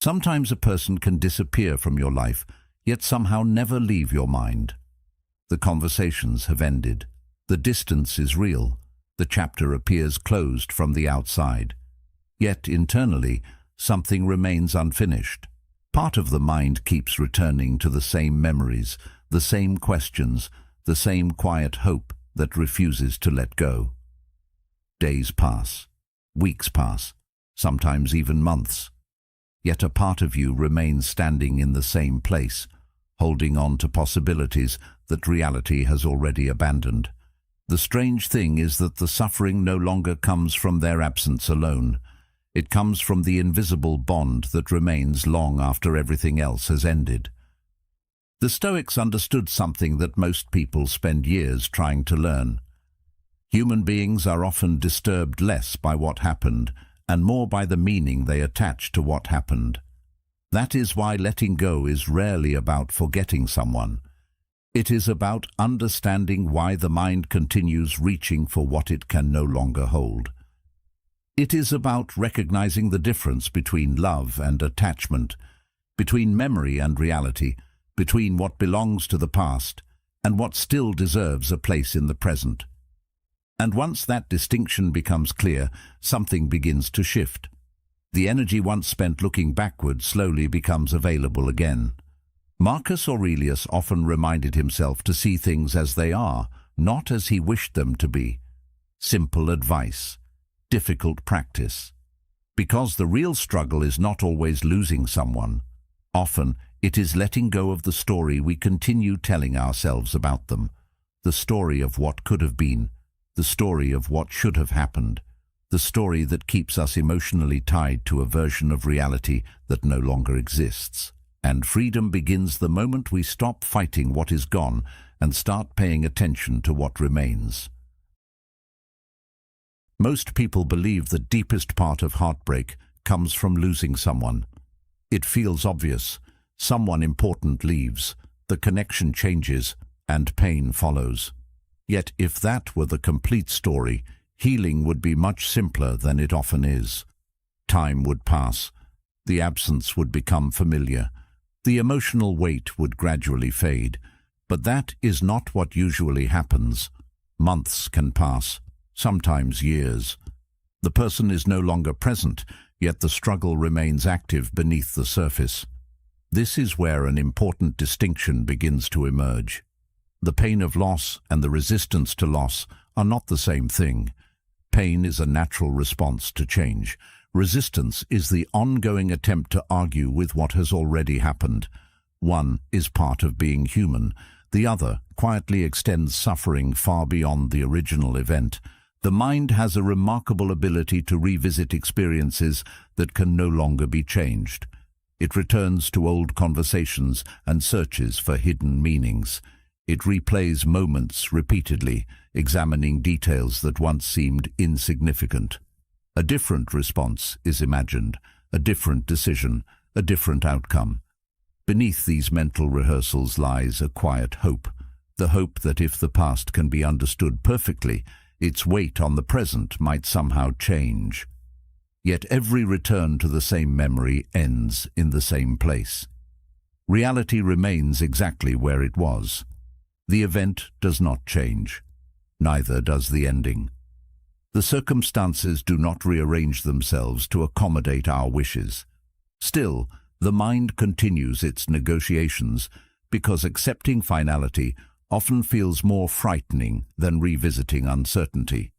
Sometimes a person can disappear from your life, yet somehow never leave your mind. The conversations have ended. The distance is real. The chapter appears closed from the outside. Yet internally, something remains unfinished. Part of the mind keeps returning to the same memories, the same questions, the same quiet hope that refuses to let go. Days pass. Weeks pass. Sometimes even months. Yet a part of you remains standing in the same place, holding on to possibilities that reality has already abandoned. The strange thing is that the suffering no longer comes from their absence alone. It comes from the invisible bond that remains long after everything else has ended. The Stoics understood something that most people spend years trying to learn. Human beings are often disturbed less by what happened and more by the meaning they attach to what happened. That is why letting go is rarely about forgetting someone. It is about understanding why the mind continues reaching for what it can no longer hold. It is about recognizing the difference between love and attachment, between memory and reality, between what belongs to the past and what still deserves a place in the present. And once that distinction becomes clear, something begins to shift. The energy once spent looking backward slowly becomes available again. Marcus Aurelius often reminded himself to see things as they are, not as he wished them to be. Simple advice, difficult practice. Because the real struggle is not always losing someone. Often, it is letting go of the story we continue telling ourselves about them. The story of what could have been, the story of what should have happened, the story that keeps us emotionally tied to a version of reality that no longer exists. And freedom begins the moment we stop fighting what is gone and start paying attention to what remains. Most people believe the deepest part of heartbreak comes from losing someone. It feels obvious. Someone important leaves, the connection changes, and pain follows. Yet if that were the complete story, healing would be much simpler than it often is. Time would pass. The absence would become familiar. The emotional weight would gradually fade. But that is not what usually happens. Months can pass, sometimes years. The person is no longer present, yet the struggle remains active beneath the surface. This is where an important distinction begins to emerge. The pain of loss and the resistance to loss are not the same thing. Pain is a natural response to change. Resistance is the ongoing attempt to argue with what has already happened. One is part of being human. The other quietly extends suffering far beyond the original event. The mind has a remarkable ability to revisit experiences that can no longer be changed. It returns to old conversations and searches for hidden meanings. It replays moments repeatedly, examining details that once seemed insignificant. A different response is imagined, a different decision, a different outcome. Beneath these mental rehearsals lies a quiet hope, the hope that if the past can be understood perfectly, its weight on the present might somehow change. Yet every return to the same memory ends in the same place. Reality remains exactly where it was. The event does not change. Neither does the ending. The circumstances do not rearrange themselves to accommodate our wishes. Still, the mind continues its negotiations because accepting finality often feels more frightening than revisiting uncertainty.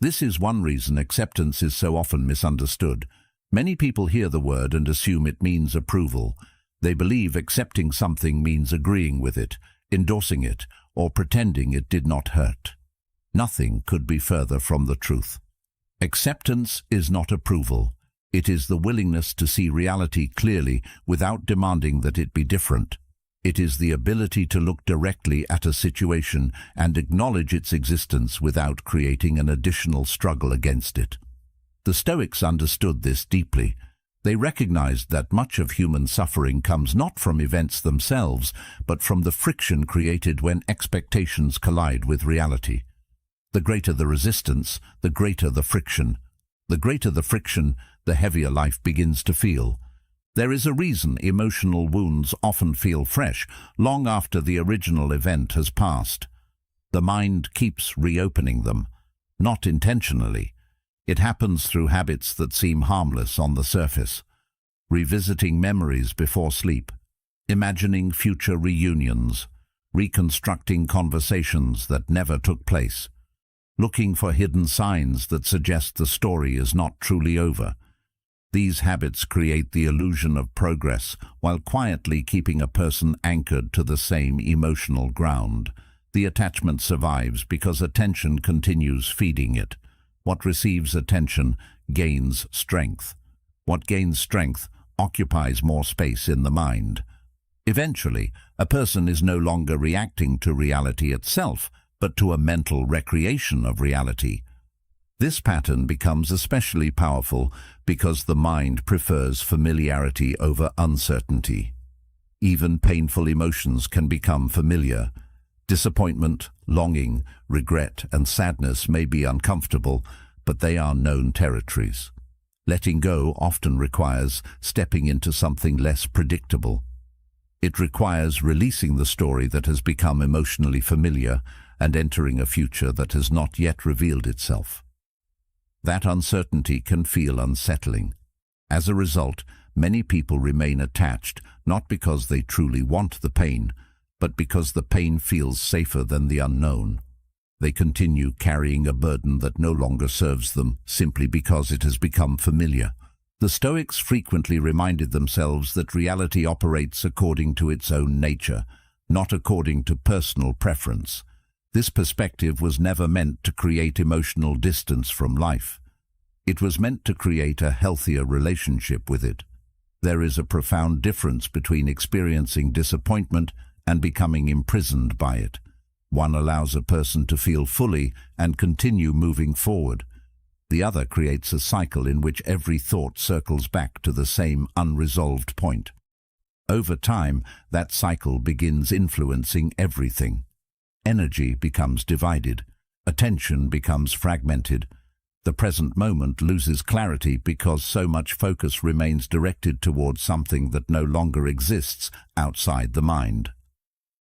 This is one reason acceptance is so often misunderstood. Many people hear the word and assume it means approval. They believe accepting something means agreeing with it, endorsing it, or pretending it did not hurt. Nothing could be further from the truth. Acceptance is not approval. It is the willingness to see reality clearly without demanding that it be different. It is the ability to look directly at a situation and acknowledge its existence without creating an additional struggle against it. The Stoics understood this deeply. They recognized that much of human suffering comes not from events themselves, but from the friction created when expectations collide with reality. The greater the resistance, the greater the friction. The greater the friction, the heavier life begins to feel. There is a reason emotional wounds often feel fresh, long after the original event has passed. The mind keeps reopening them, not intentionally. It happens through habits that seem harmless on the surface. Revisiting memories before sleep, imagining future reunions, reconstructing conversations that never took place, looking for hidden signs that suggest the story is not truly over. These habits create the illusion of progress while quietly keeping a person anchored to the same emotional ground. The attachment survives because attention continues feeding it. What receives attention gains strength. What gains strength occupies more space in the mind. Eventually, a person is no longer reacting to reality itself, but to a mental recreation of reality. This pattern becomes especially powerful because the mind prefers familiarity over uncertainty. Even painful emotions can become familiar. Disappointment, longing, regret, and sadness may be uncomfortable, but they are known territories. Letting go often requires stepping into something less predictable. It requires releasing the story that has become emotionally familiar and entering a future that has not yet revealed itself. That uncertainty can feel unsettling. As a result, many people remain attached, not because they truly want the pain, but because the pain feels safer than the unknown. They continue carrying a burden that no longer serves them, simply because it has become familiar. The Stoics frequently reminded themselves that reality operates according to its own nature, not according to personal preference. This perspective was never meant to create emotional distance from life. It was meant to create a healthier relationship with it. There is a profound difference between experiencing disappointment and becoming imprisoned by it. One allows a person to feel fully and continue moving forward. The other creates a cycle in which every thought circles back to the same unresolved point. Over time, that cycle begins influencing everything. Energy becomes divided. Attention becomes fragmented. The present moment loses clarity because so much focus remains directed towards something that no longer exists outside the mind.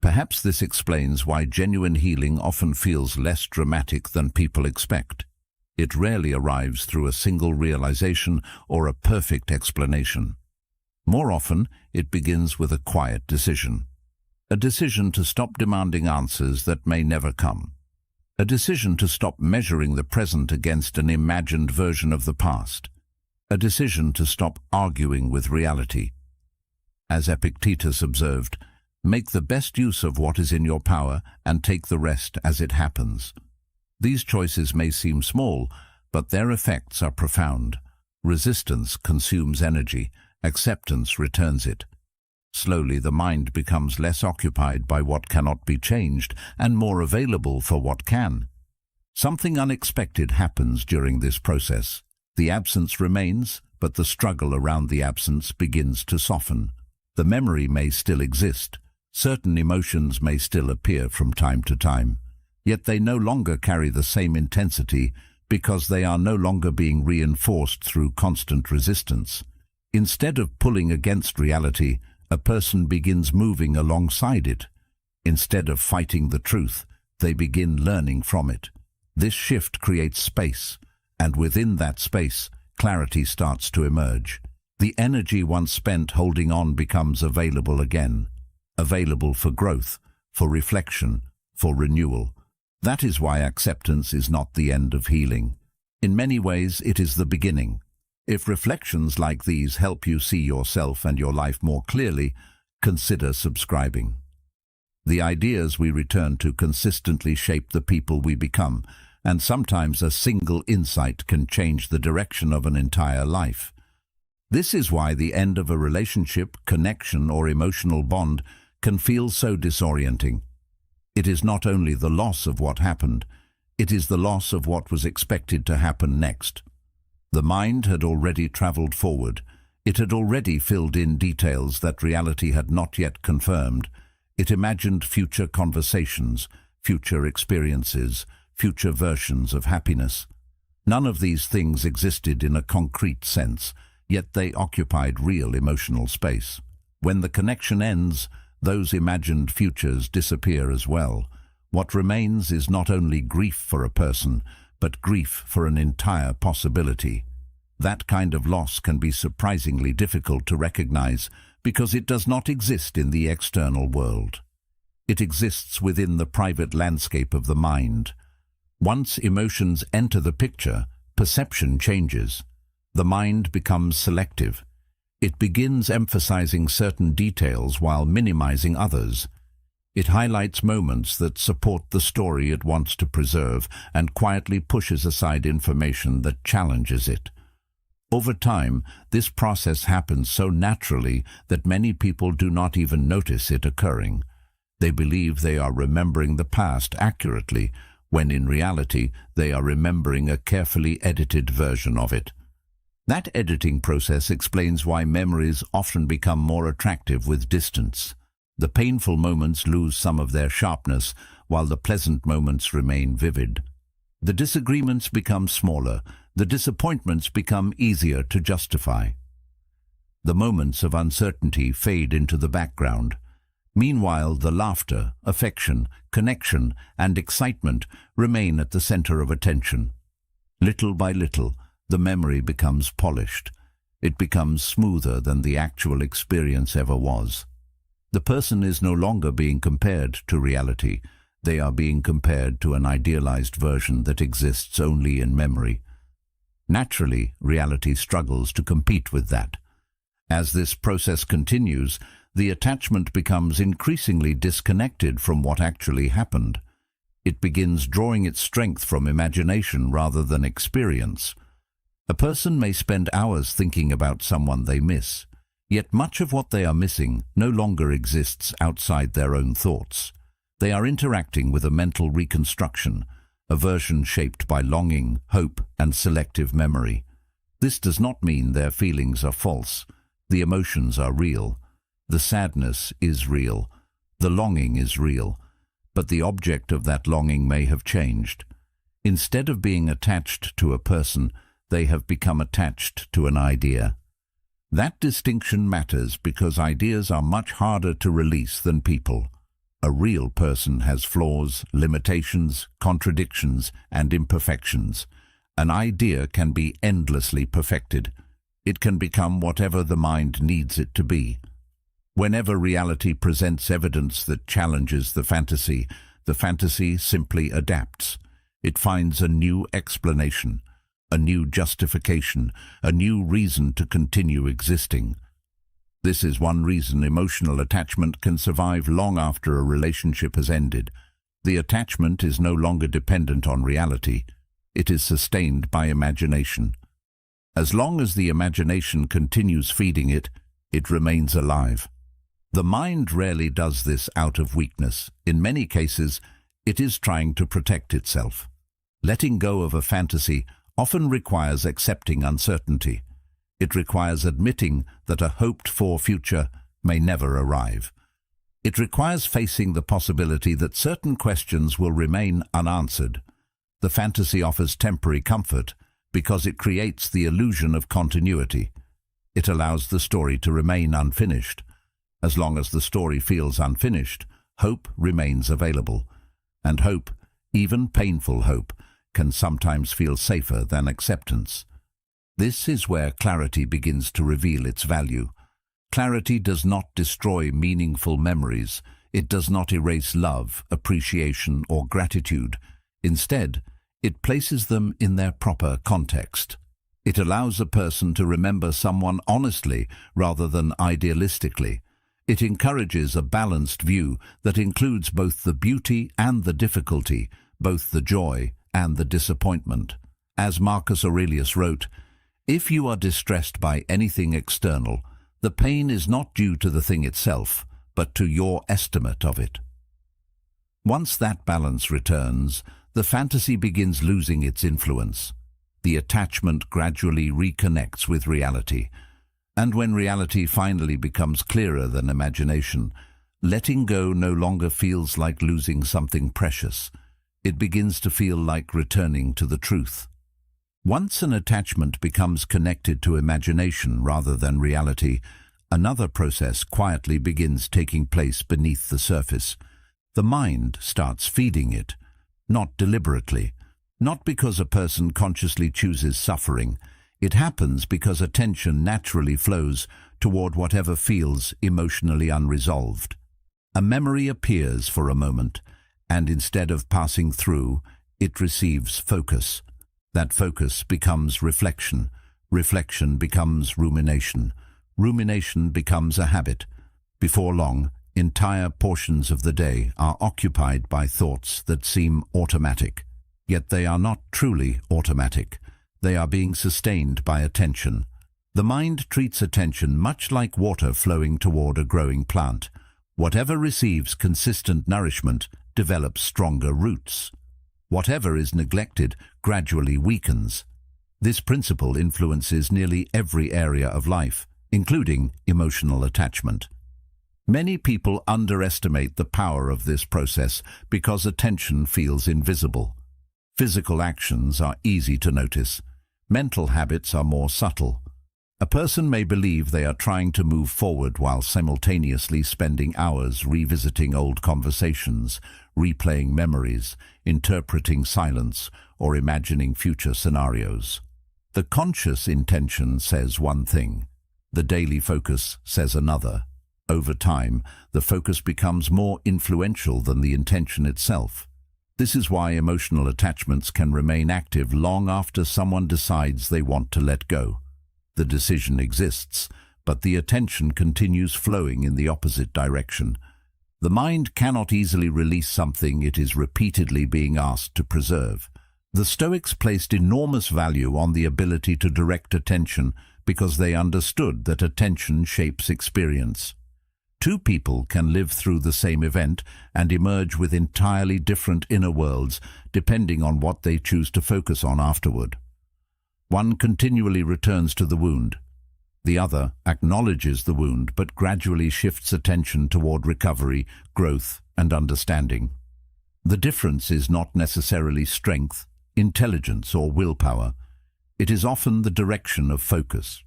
Perhaps this explains why genuine healing often feels less dramatic than people expect. It rarely arrives through a single realization or a perfect explanation. More often, it begins with a quiet decision. A decision to stop demanding answers that may never come. A decision to stop measuring the present against an imagined version of the past. A decision to stop arguing with reality. As Epictetus observed, make the best use of what is in your power and take the rest as it happens. These choices may seem small, but their effects are profound. Resistance consumes energy, acceptance returns it. Slowly, the mind becomes less occupied by what cannot be changed and more available for what can. Something unexpected happens during this process. The absence remains, but the struggle around the absence begins to soften. The memory may still exist. Certain emotions may still appear from time to time. Yet they no longer carry the same intensity because they are no longer being reinforced through constant resistance. Instead of pulling against reality, a person begins moving alongside it. Instead of fighting the truth, they begin learning from it. This shift creates space, and within that space, clarity starts to emerge. The energy once spent holding on becomes available again, available for growth, for reflection, for renewal. That is why acceptance is not the end of healing. In many ways, it is the beginning. If reflections like these help you see yourself and your life more clearly, consider subscribing. The ideas we return to consistently shape the people we become, and sometimes a single insight can change the direction of an entire life. This is why the end of a relationship, connection, or emotional bond can feel so disorienting. It is not only the loss of what happened, it is the loss of what was expected to happen next. The mind had already traveled forward. It had already filled in details that reality had not yet confirmed. It imagined future conversations, future experiences, future versions of happiness. None of these things existed in a concrete sense, yet they occupied real emotional space. When the connection ends, those imagined futures disappear as well. What remains is not only grief for a person, but grief for an entire possibility. That kind of loss can be surprisingly difficult to recognize because it does not exist in the external world. It exists within the private landscape of the mind. Once emotions enter the picture, perception changes. The mind becomes selective. It begins emphasizing certain details while minimizing others. It highlights moments that support the story it wants to preserve and quietly pushes aside information that challenges it. Over time, this process happens so naturally that many people do not even notice it occurring. They believe they are remembering the past accurately, when in reality they are remembering a carefully edited version of it. That editing process explains why memories often become more attractive with distance. The painful moments lose some of their sharpness, while the pleasant moments remain vivid. The disagreements become smaller, the disappointments become easier to justify. The moments of uncertainty fade into the background. Meanwhile, the laughter, affection, connection, and excitement remain at the center of attention. Little by little, the memory becomes polished. It becomes smoother than the actual experience ever was. The person is no longer being compared to reality. They are being compared to an idealized version that exists only in memory. Naturally, reality struggles to compete with that. As this process continues, the attachment becomes increasingly disconnected from what actually happened. It begins drawing its strength from imagination rather than experience. A person may spend hours thinking about someone they miss, yet much of what they are missing no longer exists outside their own thoughts. They are interacting with a mental reconstruction, a version shaped by longing, hope, and selective memory. This does not mean their feelings are false. The emotions are real. The sadness is real. The longing is real. But the object of that longing may have changed. Instead of being attached to a person, they have become attached to an idea. That distinction matters because ideas are much harder to release than people. A real person has flaws, limitations, contradictions, and imperfections. An idea can be endlessly perfected. It can become whatever the mind needs it to be. Whenever reality presents evidence that challenges the fantasy simply adapts. It finds a new explanation, a new justification, a new reason to continue existing. This is one reason emotional attachment can survive long after a relationship has ended. The attachment is no longer dependent on reality. It is sustained by imagination. As long as the imagination continues feeding it, it remains alive. The mind rarely does this out of weakness. In many cases, it is trying to protect itself. Letting go of a fantasy often requires accepting uncertainty. It requires admitting that a hoped-for future may never arrive. It requires facing the possibility that certain questions will remain unanswered. The fantasy offers temporary comfort because it creates the illusion of continuity. It allows the story to remain unfinished. As long as the story feels unfinished, hope remains available. And hope, even painful hope, can sometimes feel safer than acceptance. This is where clarity begins to reveal its value. Clarity does not destroy meaningful memories. It does not erase love, appreciation, or gratitude. Instead, it places them in their proper context. It allows a person to remember someone honestly rather than idealistically. It encourages a balanced view that includes both the beauty and the difficulty, both the joy and the disappointment. As Marcus Aurelius wrote, "If you are distressed by anything external, the pain is not due to the thing itself, but to your estimate of it." Once that balance returns, the fantasy begins losing its influence. The attachment gradually reconnects with reality. And when reality finally becomes clearer than imagination, letting go no longer feels like losing something precious. It begins to feel like returning to the truth. Once an attachment becomes connected to imagination rather than reality, another process quietly begins taking place beneath the surface. The mind starts feeding it, not deliberately, not because a person consciously chooses suffering. It happens because attention naturally flows toward whatever feels emotionally unresolved. A memory appears for a moment, and instead of passing through, it receives focus. That focus becomes reflection. Reflection becomes rumination. Rumination becomes a habit. Before long, entire portions of the day are occupied by thoughts that seem automatic. Yet they are not truly automatic. They are being sustained by attention. The mind treats attention much like water flowing toward a growing plant. Whatever receives consistent nourishment develops stronger roots. Whatever is neglected gradually weakens. This principle influences nearly every area of life, including emotional attachment. Many people underestimate the power of this process because attention feels invisible. Physical actions are easy to notice. Mental habits are more subtle. A person may believe they are trying to move forward while simultaneously spending hours revisiting old conversations, replaying memories, interpreting silence, or imagining future scenarios. The conscious intention says one thing. The daily focus says another. Over time, the focus becomes more influential than the intention itself. This is why emotional attachments can remain active long after someone decides they want to let go. The decision exists, but the attention continues flowing in the opposite direction. The mind cannot easily release something it is repeatedly being asked to preserve. The Stoics placed enormous value on the ability to direct attention because they understood that attention shapes experience. Two people can live through the same event and emerge with entirely different inner worlds depending on what they choose to focus on afterward. One continually returns to the wound. The other acknowledges the wound but gradually shifts attention toward recovery, growth, and understanding. The difference is not necessarily strength, intelligence, or willpower. It is often the direction of focus.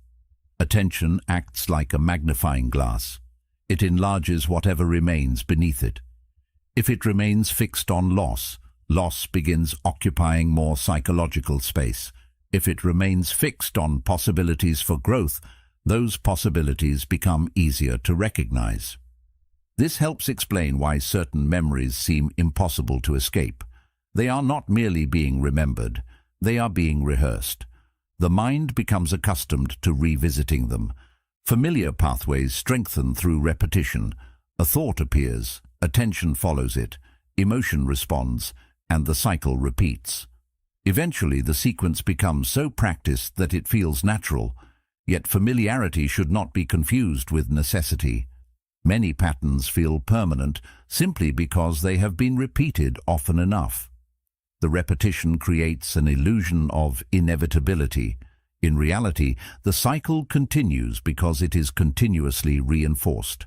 Attention acts like a magnifying glass. It enlarges whatever remains beneath it. If it remains fixed on loss, loss begins occupying more psychological space. If it remains fixed on possibilities for growth, those possibilities become easier to recognize. This helps explain why certain memories seem impossible to escape. They are not merely being remembered, they are being rehearsed. The mind becomes accustomed to revisiting them. Familiar pathways strengthen through repetition. A thought appears, attention follows it, emotion responds, and the cycle repeats. Eventually, the sequence becomes so practiced that it feels natural, yet familiarity should not be confused with necessity. Many patterns feel permanent simply because they have been repeated often enough. The repetition creates an illusion of inevitability. In reality, the cycle continues because it is continuously reinforced.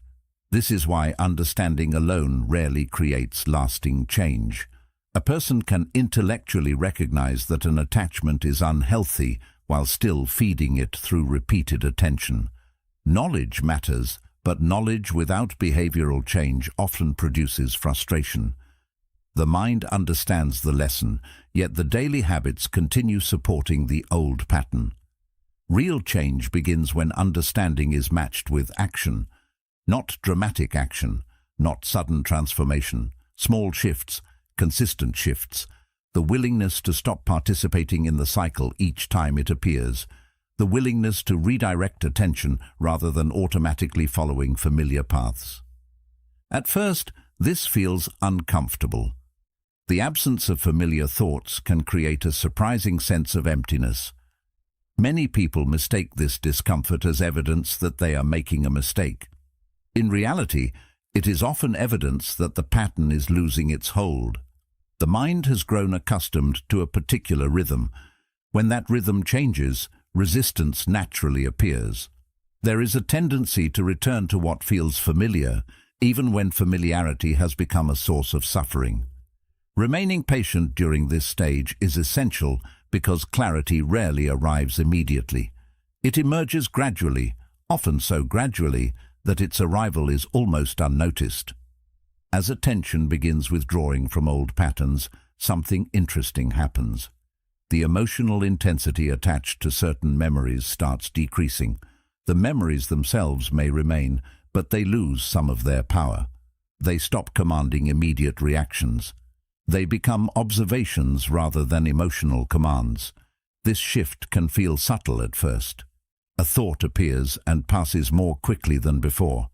This is why understanding alone rarely creates lasting change. A person can intellectually recognize that an attachment is unhealthy while still feeding it through repeated attention. Knowledge matters, but knowledge without behavioral change often produces frustration. The mind understands the lesson, yet the daily habits continue supporting the old pattern. Real change begins when understanding is matched with action, not dramatic action, not sudden transformation, small shifts, consistent shifts, the willingness to stop participating in the cycle each time it appears, the willingness to redirect attention rather than automatically following familiar paths. At first, this feels uncomfortable. The absence of familiar thoughts can create a surprising sense of emptiness. Many people mistake this discomfort as evidence that they are making a mistake. In reality, it is often evidence that the pattern is losing its hold. The mind has grown accustomed to a particular rhythm. When that rhythm changes, resistance naturally appears. There is a tendency to return to what feels familiar, even when familiarity has become a source of suffering. Remaining patient during this stage is essential because clarity rarely arrives immediately. It emerges gradually, often so gradually that its arrival is almost unnoticed. As attention begins withdrawing from old patterns, something interesting happens. The emotional intensity attached to certain memories starts decreasing. The memories themselves may remain, but they lose some of their power. They stop commanding immediate reactions. They become observations rather than emotional commands. This shift can feel subtle at first. A thought appears and passes more quickly than before.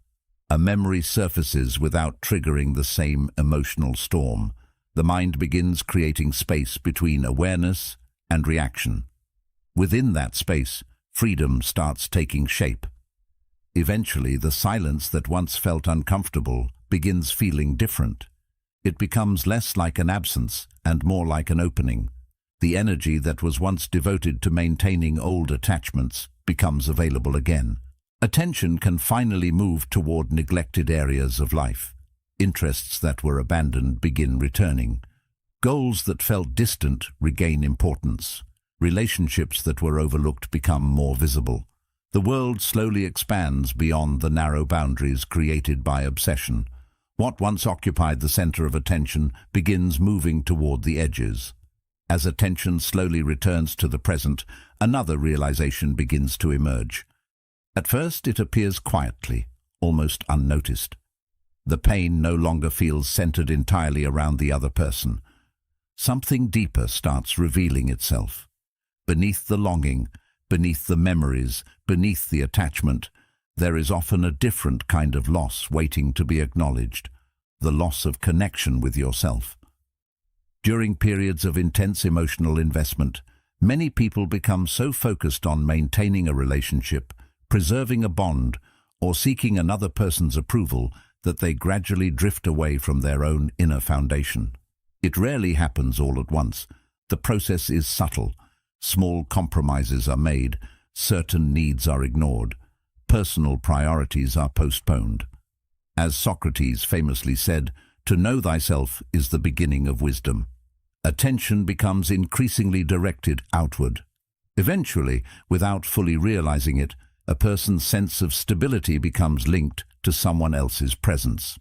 A memory surfaces without triggering the same emotional storm. The mind begins creating space between awareness and reaction. Within that space, freedom starts taking shape. Eventually, the silence that once felt uncomfortable begins feeling different. It becomes less like an absence and more like an opening. The energy that was once devoted to maintaining old attachments becomes available again. Attention can finally move toward neglected areas of life. Interests that were abandoned begin returning. Goals that felt distant regain importance. Relationships that were overlooked become more visible. The world slowly expands beyond the narrow boundaries created by obsession. What once occupied the center of attention begins moving toward the edges. As attention slowly returns to the present, another realization begins to emerge. At first, it appears quietly, almost unnoticed. The pain no longer feels centered entirely around the other person. Something deeper starts revealing itself. Beneath the longing, beneath the memories, beneath the attachment, there is often a different kind of loss waiting to be acknowledged, the loss of connection with yourself. During periods of intense emotional investment, many people become so focused on maintaining a relationship, preserving a bond, or seeking another person's approval that they gradually drift away from their own inner foundation. It rarely happens all at once. The process is subtle. Small compromises are made, certain needs are ignored, personal priorities are postponed. As Socrates famously said, "To know thyself is the beginning of wisdom." Attention becomes increasingly directed outward. Eventually, without fully realizing it, a person's sense of stability becomes linked to someone else's presence.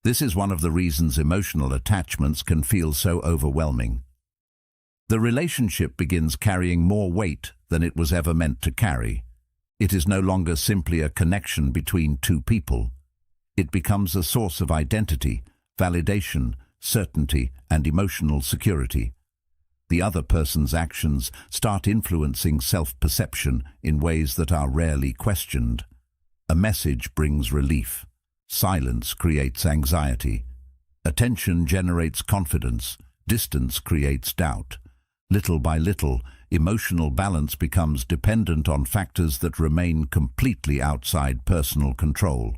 This is one of the reasons emotional attachments can feel so overwhelming. The relationship begins carrying more weight than it was ever meant to carry. It is no longer simply a connection between two people. It becomes a source of identity, validation, certainty, and emotional security. The other person's actions start influencing self-perception in ways that are rarely questioned. A message brings relief. Silence creates anxiety. Attention generates confidence. Distance creates doubt. Little by little, emotional balance becomes dependent on factors that remain completely outside personal control.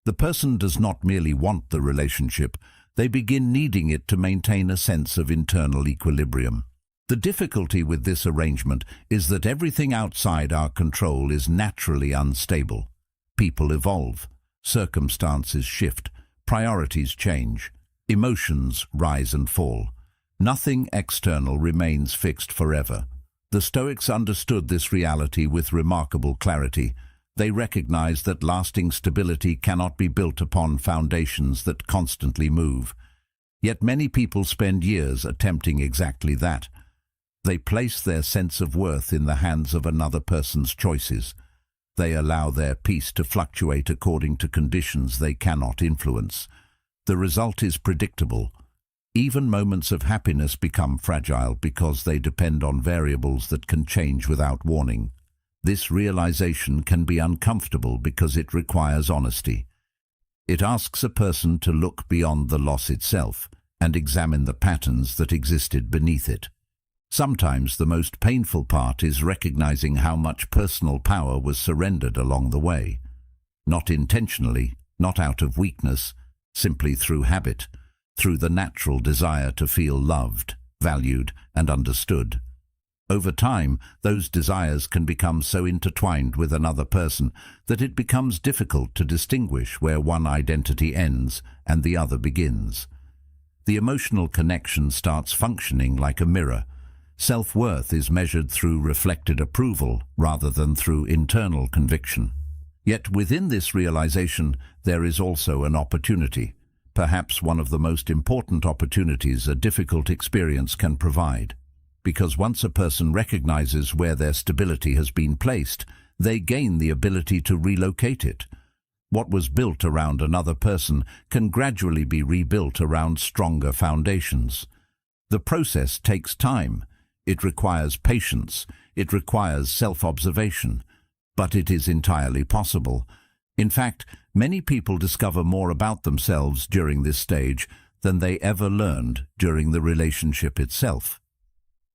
The person does not merely want the relationship, they begin needing it to maintain a sense of internal equilibrium. The difficulty with this arrangement is that everything outside our control is naturally unstable. People evolve, circumstances shift, priorities change, emotions rise and fall. Nothing external remains fixed forever. The Stoics understood this reality with remarkable clarity. They recognized that lasting stability cannot be built upon foundations that constantly move. Yet many people spend years attempting exactly that. They place their sense of worth in the hands of another person's choices. They allow their peace to fluctuate according to conditions they cannot influence. The result is predictable. Even moments of happiness become fragile because they depend on variables that can change without warning. This realization can be uncomfortable because it requires honesty. It asks a person to look beyond the loss itself and examine the patterns that existed beneath it. Sometimes the most painful part is recognizing how much personal power was surrendered along the way. Not intentionally, not out of weakness, simply through habit, through the natural desire to feel loved, valued, and understood. Over time, those desires can become so intertwined with another person that it becomes difficult to distinguish where one identity ends and the other begins. The emotional connection starts functioning like a mirror. Self-worth is measured through reflected approval rather than through internal conviction. Yet within this realization, there is also an opportunity, perhaps one of the most important opportunities a difficult experience can provide. Because once a person recognizes where their stability has been placed, they gain the ability to relocate it. What was built around another person can gradually be rebuilt around stronger foundations. The process takes time. It requires patience. It requires self-observation. But it is entirely possible. In fact, many people discover more about themselves during this stage than they ever learned during the relationship itself.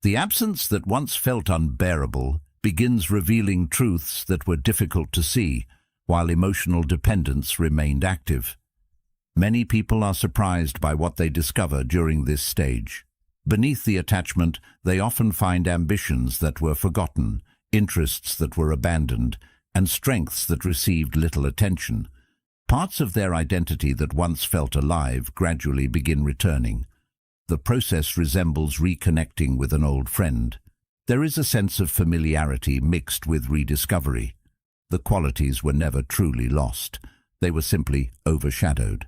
The absence that once felt unbearable begins revealing truths that were difficult to see, while emotional dependence remained active. Many people are surprised by what they discover during this stage. Beneath the attachment, they often find ambitions that were forgotten, interests that were abandoned, and strengths that received little attention. Parts of their identity that once felt alive gradually begin returning. The process resembles reconnecting with an old friend. There is a sense of familiarity mixed with rediscovery. The qualities were never truly lost. They were simply overshadowed.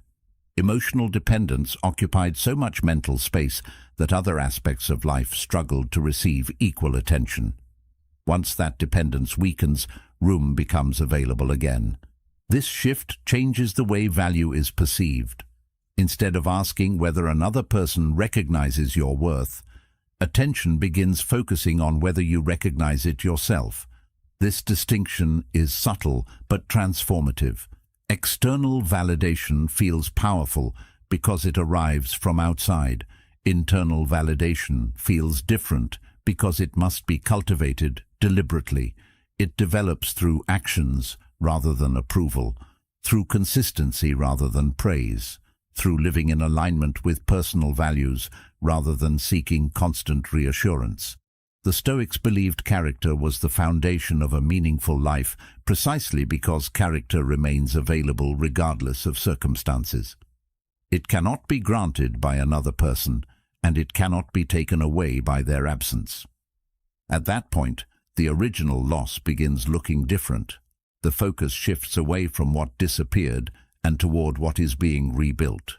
Emotional dependence occupied so much mental space that other aspects of life struggled to receive equal attention. Once that dependence weakens, room becomes available again. This shift changes the way value is perceived. Instead of asking whether another person recognizes your worth, attention begins focusing on whether you recognize it yourself. This distinction is subtle but transformative. External validation feels powerful because it arrives from outside. Internal validation feels different because it must be cultivated deliberately. It develops through actions rather than approval, through consistency rather than praise, through living in alignment with personal values rather than seeking constant reassurance. The Stoics believed character was the foundation of a meaningful life precisely because character remains available regardless of circumstances. It cannot be granted by another person, and it cannot be taken away by their absence. At that point, the original loss begins looking different. The focus shifts away from what disappeared and toward what is being rebuilt.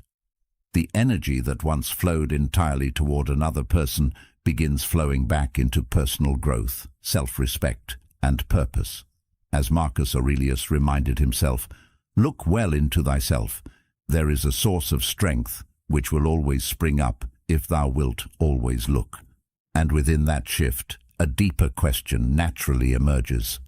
The energy that once flowed entirely toward another person begins flowing back into personal growth, self-respect, and purpose. As Marcus Aurelius reminded himself, "Look well into thyself. There is a source of strength which will always spring up if thou wilt always look." And within that shift, a deeper question naturally emerges.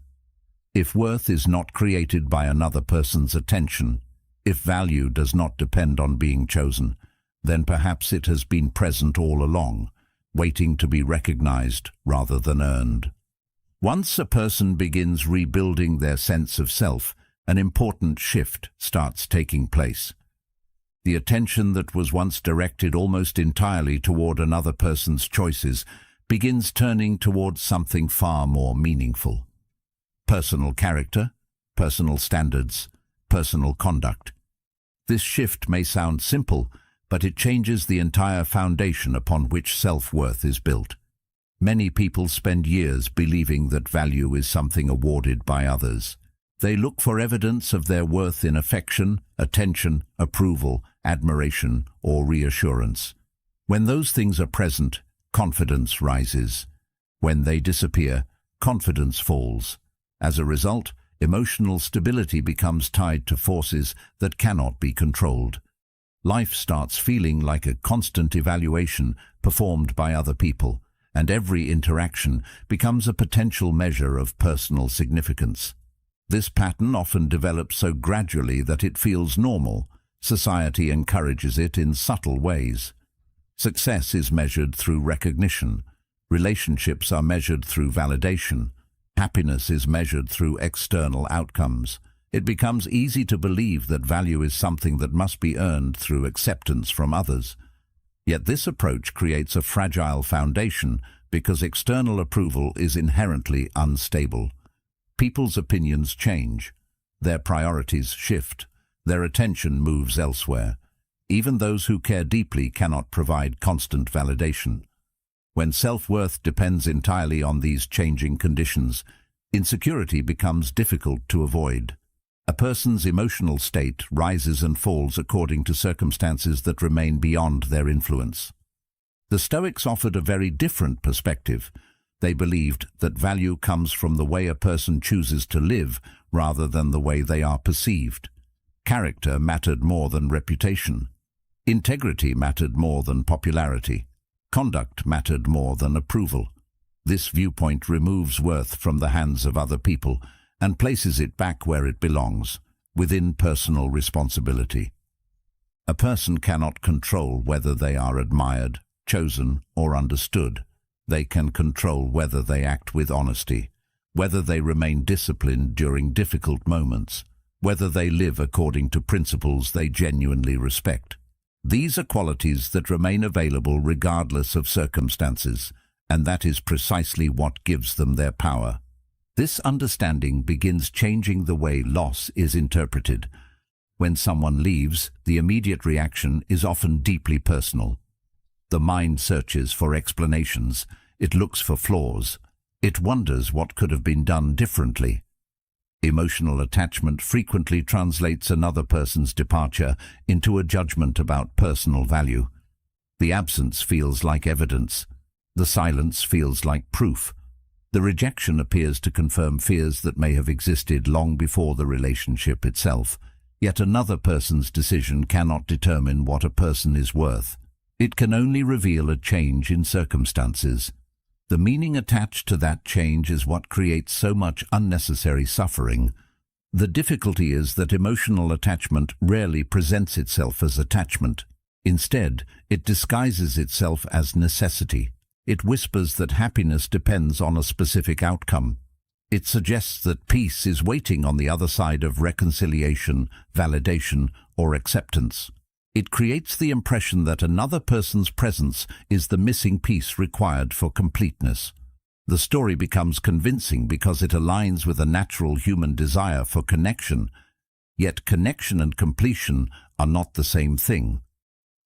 If worth is not created by another person's attention, if value does not depend on being chosen, then perhaps it has been present all along, waiting to be recognized rather than earned. Once a person begins rebuilding their sense of self, an important shift starts taking place. The attention that was once directed almost entirely toward another person's choices begins turning towards something far more meaningful. Personal character, personal standards, personal conduct. This shift may sound simple, but it changes the entire foundation upon which self-worth is built. Many people spend years believing that value is something awarded by others. They look for evidence of their worth in affection, attention, approval, admiration, or reassurance. When those things are present, confidence rises. When they disappear, confidence falls. As a result, emotional stability becomes tied to forces that cannot be controlled. Life starts feeling like a constant evaluation performed by other people, and every interaction becomes a potential measure of personal significance. This pattern often develops so gradually that it feels normal. Society encourages it in subtle ways. Success is measured through recognition. Relationships are measured through validation. Happiness is measured through external outcomes. It becomes easy to believe that value is something that must be earned through acceptance from others. Yet this approach creates a fragile foundation because external approval is inherently unstable. People's opinions change. Their priorities shift. Their attention moves elsewhere. Even those who care deeply cannot provide constant validation. When self-worth depends entirely on these changing conditions, insecurity becomes difficult to avoid. A person's emotional state rises and falls according to circumstances that remain beyond their influence. The Stoics offered a very different perspective. They believed that value comes from the way a person chooses to live rather than the way they are perceived. Character mattered more than reputation. Integrity mattered more than popularity. Conduct mattered more than approval. This viewpoint removes worth from the hands of other people and places it back where it belongs, within personal responsibility. A person cannot control whether they are admired, chosen, or understood. They can control whether they act with honesty, whether they remain disciplined during difficult moments, whether they live according to principles they genuinely respect. These are qualities that remain available regardless of circumstances, and that is precisely what gives them their power. This understanding begins changing the way loss is interpreted. When someone leaves, the immediate reaction is often deeply personal. The mind searches for explanations. It looks for flaws. It wonders what could have been done differently. Emotional attachment frequently translates another person's departure into a judgment about personal value. The absence feels like evidence. The silence feels like proof. The rejection appears to confirm fears that may have existed long before the relationship itself. Yet another person's decision cannot determine what a person is worth. It can only reveal a change in circumstances. The meaning attached to that change is what creates so much unnecessary suffering. The difficulty is that emotional attachment rarely presents itself as attachment. Instead, it disguises itself as necessity. It whispers that happiness depends on a specific outcome. It suggests that peace is waiting on the other side of reconciliation, validation, or acceptance. It creates the impression that another person's presence is the missing piece required for completeness. The story becomes convincing because it aligns with a natural human desire for connection. Yet connection and completion are not the same thing.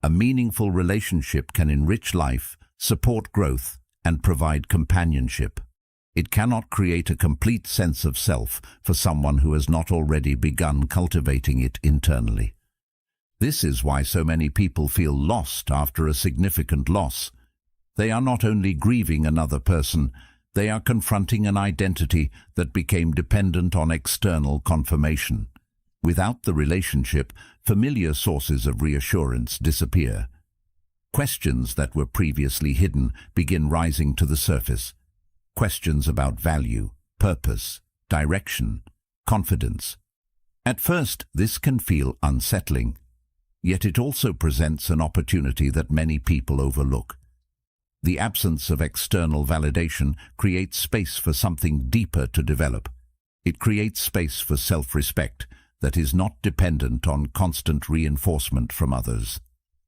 A meaningful relationship can enrich life, support growth, and provide companionship. It cannot create a complete sense of self for someone who has not already begun cultivating it internally. This is why so many people feel lost after a significant loss. They are not only grieving another person, they are confronting an identity that became dependent on external confirmation. Without the relationship, familiar sources of reassurance disappear. Questions that were previously hidden begin rising to the surface. Questions about value, purpose, direction, confidence. At first, this can feel unsettling. Yet it also presents an opportunity that many people overlook. The absence of external validation creates space for something deeper to develop. It creates space for self-respect that is not dependent on constant reinforcement from others.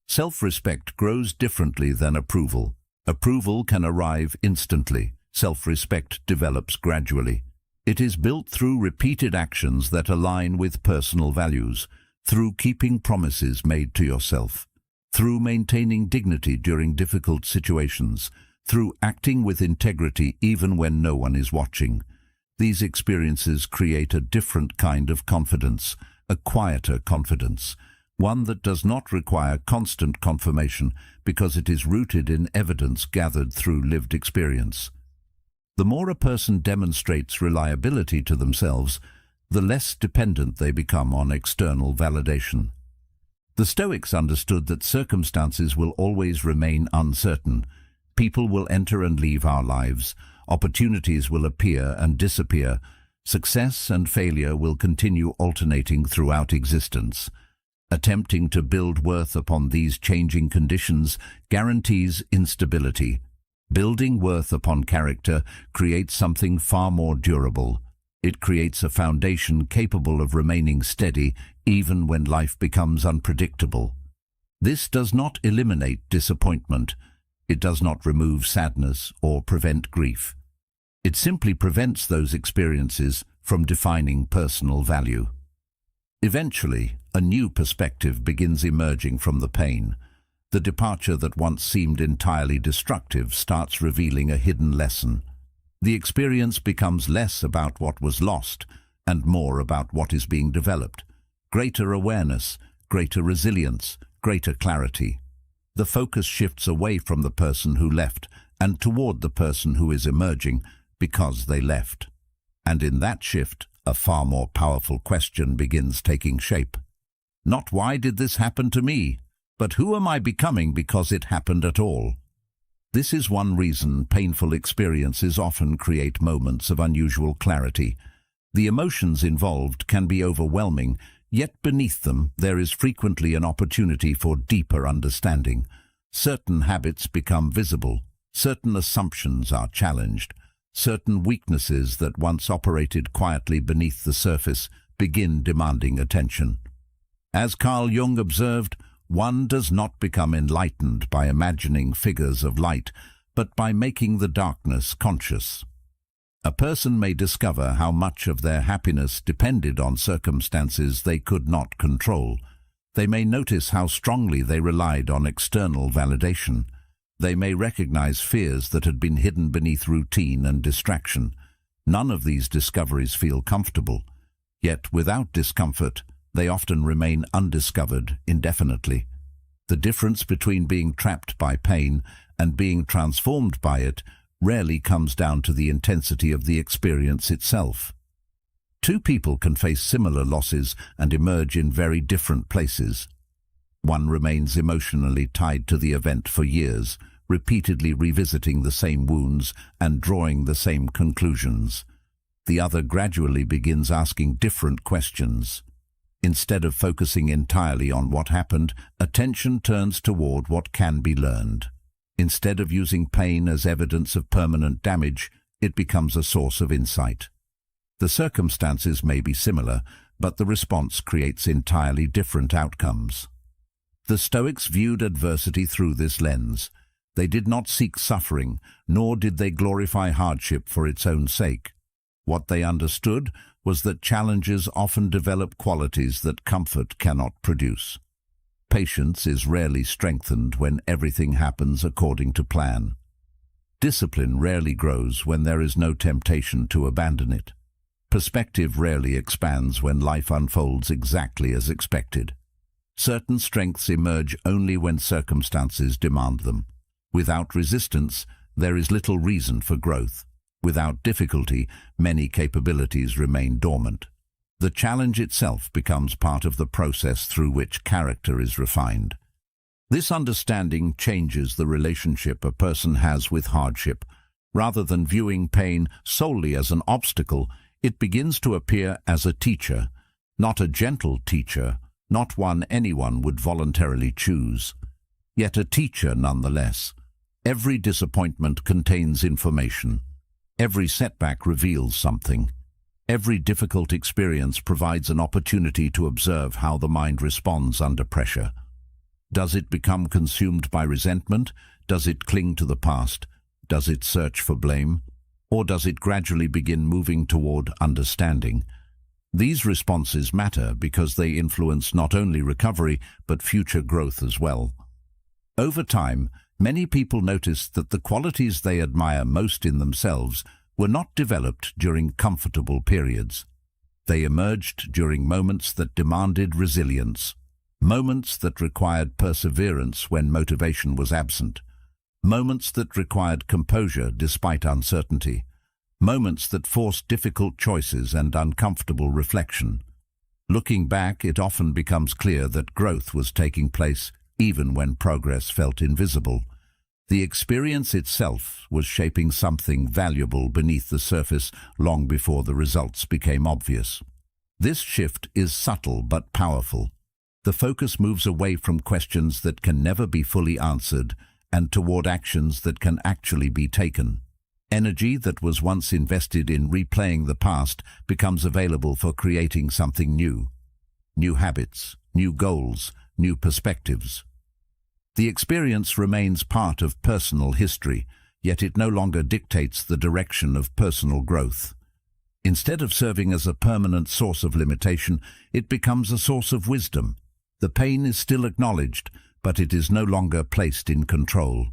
Self-respect grows differently than approval. Approval can arrive instantly. Self-respect develops gradually. It is built through repeated actions that align with personal values, through keeping promises made to yourself, through maintaining dignity during difficult situations, through acting with integrity even when no one is watching. These experiences create a different kind of confidence, a quieter confidence, one that does not require constant confirmation because it is rooted in evidence gathered through lived experience. The more a person demonstrates reliability to themselves, the less dependent they become on external validation. The Stoics understood that circumstances will always remain uncertain. People will enter and leave our lives. Opportunities will appear and disappear. Success and failure will continue alternating throughout existence. Attempting to build worth upon these changing conditions guarantees instability. Building worth upon character creates something far more durable. It creates a foundation capable of remaining steady even when life becomes unpredictable. This does not eliminate disappointment. It does not remove sadness or prevent grief. It simply prevents those experiences from defining personal value. Eventually, a new perspective begins emerging from the pain. The departure that once seemed entirely destructive starts revealing a hidden lesson. The experience becomes less about what was lost and more about what is being developed. Greater awareness, greater resilience, greater clarity. The focus shifts away from the person who left and toward the person who is emerging because they left. And in that shift, a far more powerful question begins taking shape. Not why did this happen to me, but who am I becoming because it happened at all? This is one reason painful experiences often create moments of unusual clarity. The emotions involved can be overwhelming, yet beneath them there is frequently an opportunity for deeper understanding. Certain habits become visible, certain assumptions are challenged, certain weaknesses that once operated quietly beneath the surface begin demanding attention. As Carl Jung observed, one does not become enlightened by imagining figures of light, but by making the darkness conscious. A person may discover how much of their happiness depended on circumstances they could not control. They may notice how strongly they relied on external validation. They may recognize fears that had been hidden beneath routine and distraction. None of these discoveries feel comfortable. Yet without discomfort, they often remain undiscovered indefinitely. The difference between being trapped by pain and being transformed by it rarely comes down to the intensity of the experience itself. Two people can face similar losses and emerge in very different places. One remains emotionally tied to the event for years, repeatedly revisiting the same wounds and drawing the same conclusions. The other gradually begins asking different questions. Instead of focusing entirely on what happened, attention turns toward what can be learned. Instead of using pain as evidence of permanent damage, it becomes a source of insight. The circumstances may be similar, but the response creates entirely different outcomes. The Stoics viewed adversity through this lens. They did not seek suffering, nor did they glorify hardship for its own sake. What they understood was that challenges often develop qualities that comfort cannot produce. Patience is rarely strengthened when everything happens according to plan. Discipline rarely grows when there is no temptation to abandon it. Perspective rarely expands when life unfolds exactly as expected. Certain strengths emerge only when circumstances demand them. Without resistance, there is little reason for growth. Without difficulty, many capabilities remain dormant. The challenge itself becomes part of the process through which character is refined. This understanding changes the relationship a person has with hardship. Rather than viewing pain solely as an obstacle, it begins to appear as a teacher, not a gentle teacher, not one anyone would voluntarily choose. Yet a teacher nonetheless. Every disappointment contains information. Every setback reveals something. Every difficult experience provides an opportunity to observe how the mind responds under pressure. Does it become consumed by resentment? Does it cling to the past? Does it search for blame? Or does it gradually begin moving toward understanding? These responses matter because they influence not only recovery but future growth as well. Over time, many people notice that the qualities they admire most in themselves were not developed during comfortable periods. They emerged during moments that demanded resilience, moments that required perseverance when motivation was absent, moments that required composure despite uncertainty, moments that forced difficult choices and uncomfortable reflection. Looking back, it often becomes clear that growth was taking place even when progress felt invisible. The experience itself was shaping something valuable beneath the surface long before the results became obvious. This shift is subtle but powerful. The focus moves away from questions that can never be fully answered and toward actions that can actually be taken. Energy that was once invested in replaying the past becomes available for creating something new. New habits, new goals, new perspectives. The experience remains part of personal history, yet it no longer dictates the direction of personal growth. Instead of serving as a permanent source of limitation, it becomes a source of wisdom. The pain is still acknowledged, but it is no longer placed in control.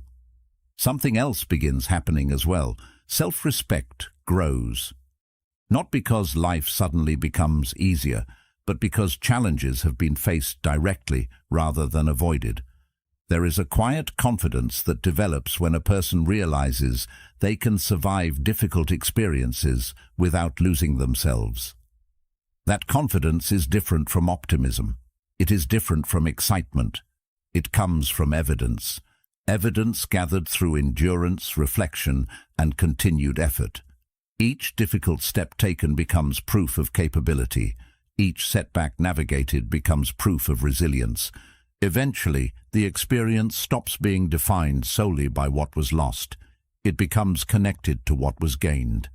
Something else begins happening as well. Self-respect grows. Not because life suddenly becomes easier, but because challenges have been faced directly rather than avoided. There is a quiet confidence that develops when a person realizes they can survive difficult experiences without losing themselves. That confidence is different from optimism. It is different from excitement. It comes from evidence. Evidence gathered through endurance, reflection, and continued effort. Each difficult step taken becomes proof of capability. Each setback navigated becomes proof of resilience. Eventually, the experience stops being defined solely by what was lost. It becomes connected to what was gained.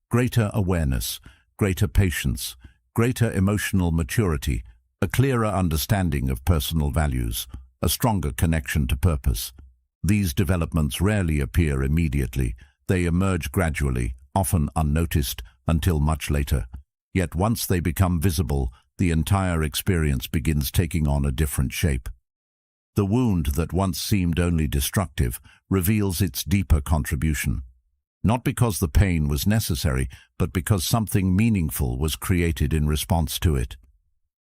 Greater awareness, greater patience, greater emotional maturity, a clearer understanding of personal values, a stronger connection to purpose. These developments rarely appear immediately. They emerge gradually, often unnoticed, until much later. Yet once they become visible, the entire experience begins taking on a different shape. The wound that once seemed only destructive reveals its deeper contribution. Not because the pain was necessary, but because something meaningful was created in response to it.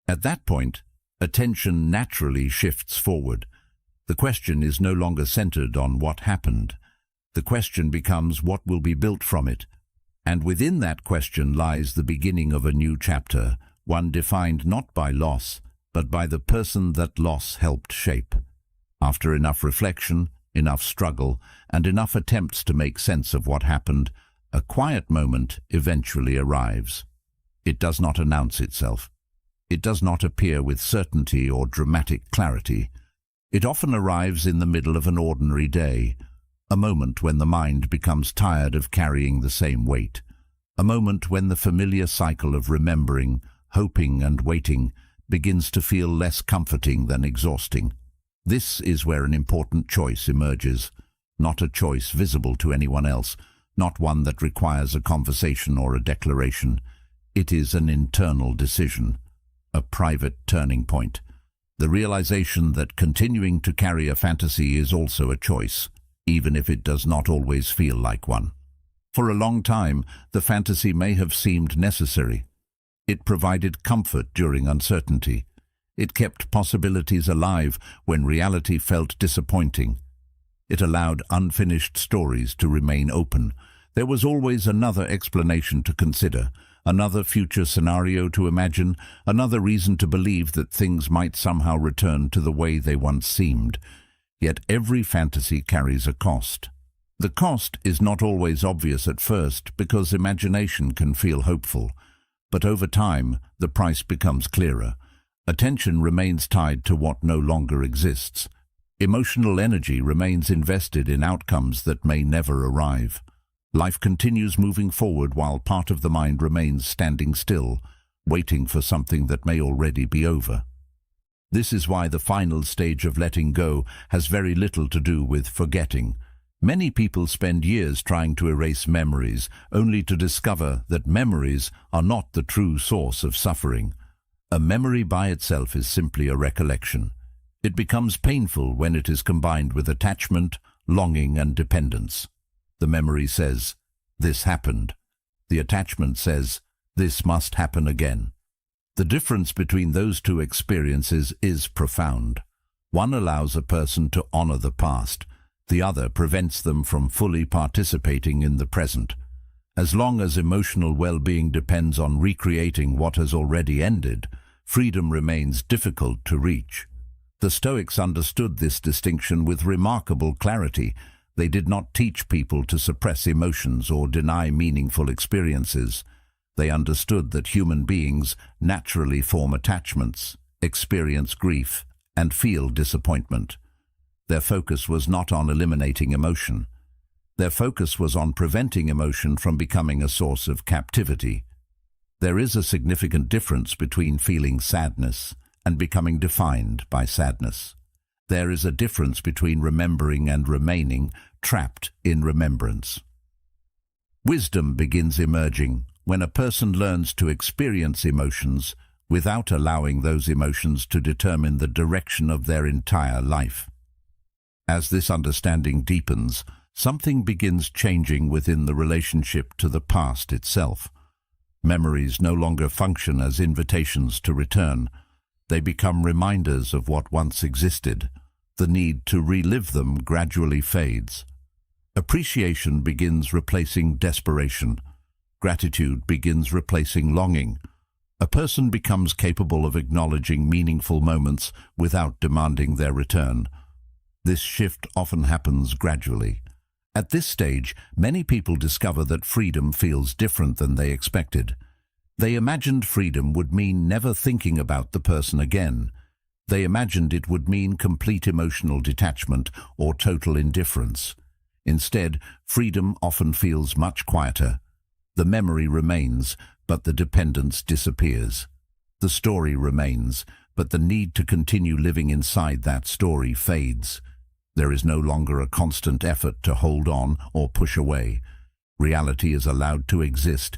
At that point, attention naturally shifts forward. The question is no longer centered on what happened. The question becomes what will be built from it. And within that question lies the beginning of a new chapter, one defined not by loss, but by the person that loss helped shape. After enough reflection, enough struggle, and enough attempts to make sense of what happened, a quiet moment eventually arrives. It does not announce itself. It does not appear with certainty or dramatic clarity. It often arrives in the middle of an ordinary day, a moment when the mind becomes tired of carrying the same weight, a moment when the familiar cycle of remembering, hoping and waiting begins to feel less comforting than exhausting. This is where an important choice emerges, not a choice visible to anyone else, not one that requires a conversation or a declaration. It is an internal decision, a private turning point. The realization that continuing to carry a fantasy is also a choice, even if it does not always feel like one. For a long time, the fantasy may have seemed necessary. It provided comfort during uncertainty. It kept possibilities alive when reality felt disappointing. It allowed unfinished stories to remain open. There was always another explanation to consider, another future scenario to imagine, another reason to believe that things might somehow return to the way they once seemed. Yet every fantasy carries a cost. The cost is not always obvious at first because imagination can feel hopeful. But over time, the price becomes clearer. Attention remains tied to what no longer exists. Emotional energy remains invested in outcomes that may never arrive. Life continues moving forward while part of the mind remains standing still, waiting for something that may already be over. This is why the final stage of letting go has very little to do with forgetting. Many people spend years trying to erase memories, only to discover that memories are not the true source of suffering. A memory by itself is simply a recollection. It becomes painful when it is combined with attachment, longing, and dependence. The memory says, "This happened." The attachment says, "This must happen again." The difference between those two experiences is profound. One allows a person to honor the past. The other prevents them from fully participating in the present. As long as emotional well-being depends on recreating what has already ended, freedom remains difficult to reach. The Stoics understood this distinction with remarkable clarity. They did not teach people to suppress emotions or deny meaningful experiences. They understood that human beings naturally form attachments, experience grief, and feel disappointment. Their focus was not on eliminating emotion. Their focus was on preventing emotion from becoming a source of captivity. There is a significant difference between feeling sadness and becoming defined by sadness. There is a difference between remembering and remaining trapped in remembrance. Wisdom begins emerging when a person learns to experience emotions without allowing those emotions to determine the direction of their entire life. As this understanding deepens, something begins changing within the relationship to the past itself. Memories no longer function as invitations to return. They become reminders of what once existed. The need to relive them gradually fades. Appreciation begins replacing desperation. Gratitude begins replacing longing. A person becomes capable of acknowledging meaningful moments without demanding their return. This shift often happens gradually. At this stage, many people discover that freedom feels different than they expected. They imagined freedom would mean never thinking about the person again. They imagined it would mean complete emotional detachment or total indifference. Instead, freedom often feels much quieter. The memory remains, but the dependence disappears. The story remains, but the need to continue living inside that story fades. There is no longer a constant effort to hold on or push away. Reality is allowed to exist